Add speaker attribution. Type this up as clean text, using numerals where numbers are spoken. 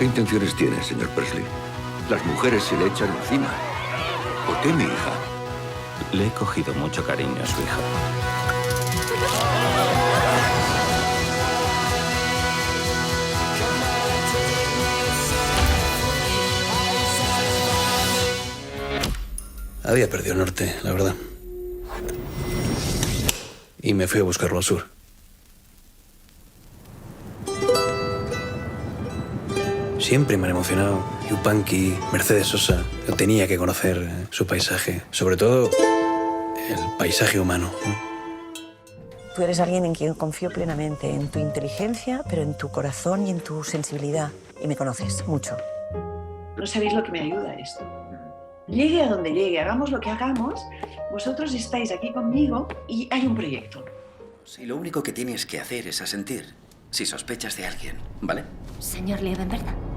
Speaker 1: ¿Qué intenciones tiene, señor Presley? Las mujeres se le echan encima. ¿Por qué mi hija?
Speaker 2: Le he cogido mucho cariño a su hija.
Speaker 3: Había perdido el norte, la verdad. Y me fui a buscarlo al sur. Siempre me han emocionado Yupanqui, Mercedes Sosa. Yo tenía que conocer su paisaje. Sobre todo, el paisaje humano, ¿no?
Speaker 4: Tú eres alguien en quien confío plenamente, en tu inteligencia, pero en tu corazón y en tu sensibilidad. Y me conoces mucho.
Speaker 5: No sabéis lo que me ayuda esto. Llegue a donde llegue, hagamos lo que hagamos, vosotros estáis aquí conmigo y hay un proyecto.
Speaker 6: Si lo único que tienes que hacer es asentir si sospechas de alguien, ¿vale?
Speaker 7: Señor Liebenberg.